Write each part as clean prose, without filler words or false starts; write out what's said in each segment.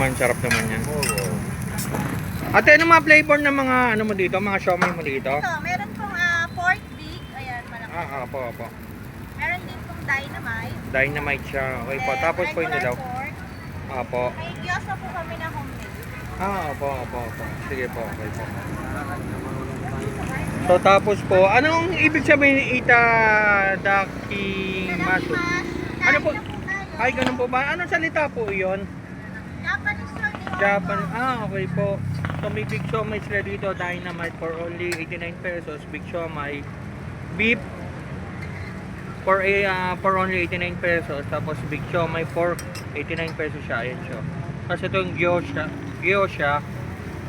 naman, sarap naman yan. Oo. Ate, ano mga flavor ng mga ano mo dito, mga siomai mo dito? Ito, meron pong pork big. Ayan, malaki. Opo. Meron din pong dynamite. Dynamite siya. Okay po. Then, Tapos po yung regular dilaw. pork. Opo. May gyoza po kami na homemade. Opo. Sige po, okay po. So tapos po, anong ibig sabihin ni itadakimasu? Ano po? Ay, ganun po ba? Anong salita po yun? Japanese one. Japan. Okay po. So may big siomai sila dito, dynamite for only 89 pesos. Big siomai. Beef for only 89 pesos. Tapos big siomai pork 89 pesos siya. Ayan siya. Tapos ito yung gyoza.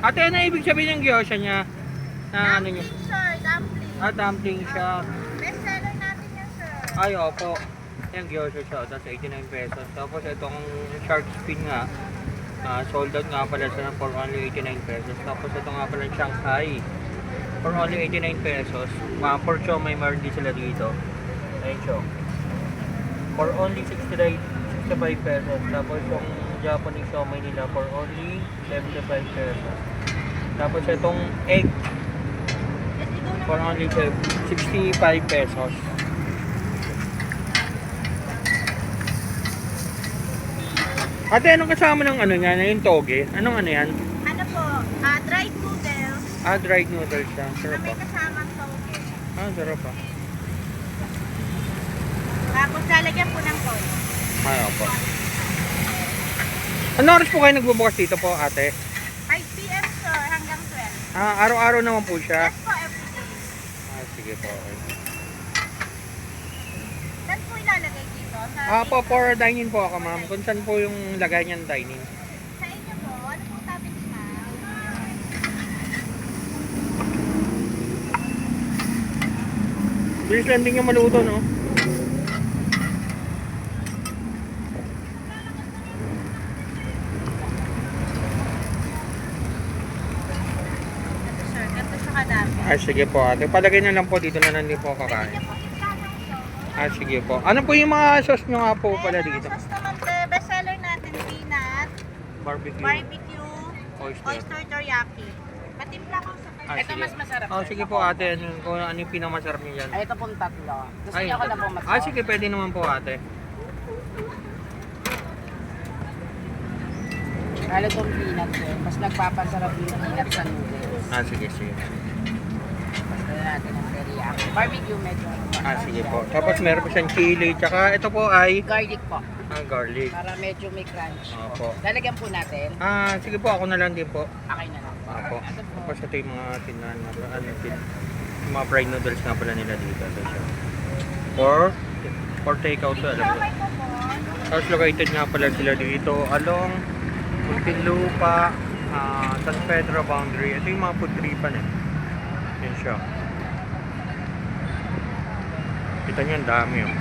Ate, ano ibig sabihin ng gyoza niya? Na ano niya? Dumpling, sir. Dumpling. Dumpling siya. Best seller natin yan, sir. Ay, opo. Yung gyoza siya. Tapos 89 pesos. Tapos itong shark fin nga. Sold out nga pala siya for only 89 pesos. Tapos ito nga pala Shanghai. For only 89 pesos. For siomai meron din sila dito. Ayun siya. For only 65 pesos. Tapos yung Japanese siomai nila for only 75 pesos. Tapos itong egg for only 65 pesos. Ate, anong kasama ng ano yan? Yung toge? Anong ano yan? Ano po? Dried noodles. Dried noodles siya. Na Sarap may pa. kasamang toge. Sarap pa. Tapos lalagyan po ng toge. Opo. Ano oras po kayo nagbubukas dito po, ate? 5 p.m. sir hanggang 12. Araw-araw naman po siya. Yes po, everyday. Sige po. Okay. Saan po ilalagay dito? Sa Po, for dining po ako, ma'am. Kung saan po yung lagay niyang dining? Sa inyo po, ano pong topic na? Bilis lang din yung maluto, no? Ito sir, ganito siya kadami. Sige po, ate. Palagay na lang po dito na hindi po Pwede kakain. niyo po itanong sir. Sige po. Ano po yung mga sauce nyo nga po pala Mga dito? sauce naman sir, best seller natin, peanut, Barbecue. barbecue, Oyster. oyster teriyaki. Patimpla ko sa Ito mas masarap. Sige po, ate. Kung ano yung pinakamasarap niyo dyan? Ay, ito pong tatlo. Gusto niyo ako na po mas. Sige, pwede naman po, ate. Lalo itong peanut eh. Mas nagpapasarap yung peanut sa noodles. Sige. Basta natin ang teriyaki. Barbecue medyo. Sige po. Tapos meron po siyang chili. Tsaka ito po ay Garlic po. garlic. Para medyo may crunch. Opo. Lalagyan po natin. Sige po, ako na lang din po. Okay na lang. Opo. Ito po. Tapos ito yung mga tinan. Yung mga fried noodles nga pala nila dito. Ito siya. For take out to, alam ko. Kamay ko po. Tapos located nga pala sila dito along Muntinlupa, San Pedro boundary. Ito yung mga food tripan eh. Yan siya. Kita niyo, ang dami oh.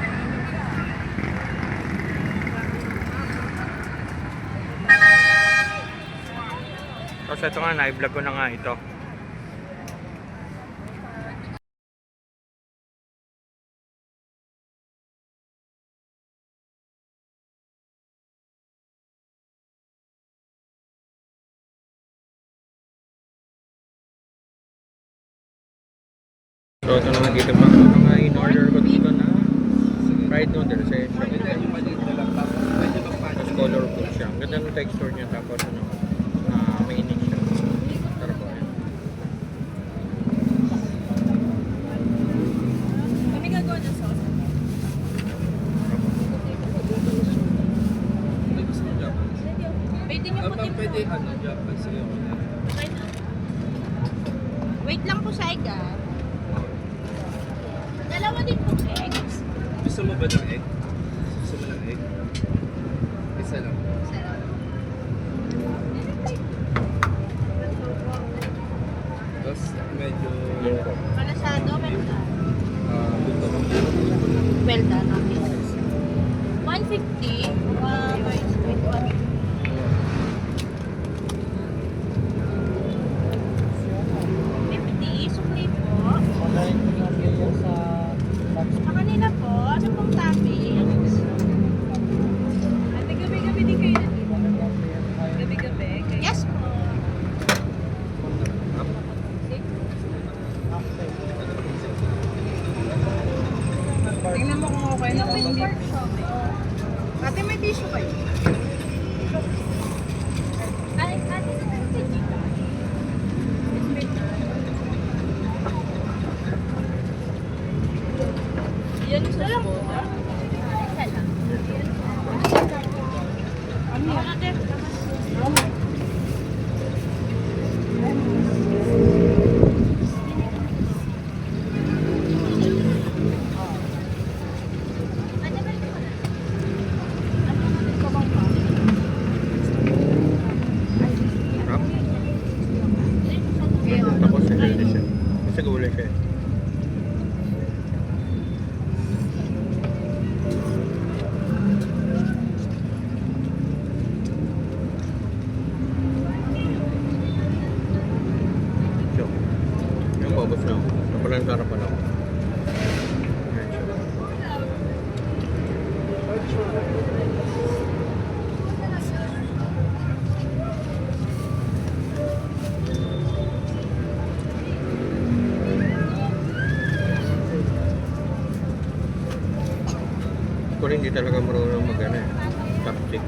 Tapos ito nga, na-vlog ko na nga ito. So ito naman dito pa. Ito nga in-order ko dito na fried noodles eh. Tapos colorful siya. Ang ganda ng texture niya. Tapos ano, mainit siya. Sarap po yan. Kami gagawa ng sauce. Pwede niyo po din Pwede ano, Japan sa'yo. Wait lang po sa egg ah. Dalawa din po eggs. Gusto mo ba ng egg? Gusto mo ng egg? Isa lang. Tapos medyo Malasado, well done. luto. Well done, okay. 150. Wait, what? 50, sukli po. Sa kanila po, ano pong toppings? Ate, gabi-gabi din kayo nandito. Gabi-gabi. sa gulay siya. So, yung paubos na ako. Napalang sarapan ako. Ayan siya. Ako rin hindi talaga marunong mag-ano eh. Chopstick.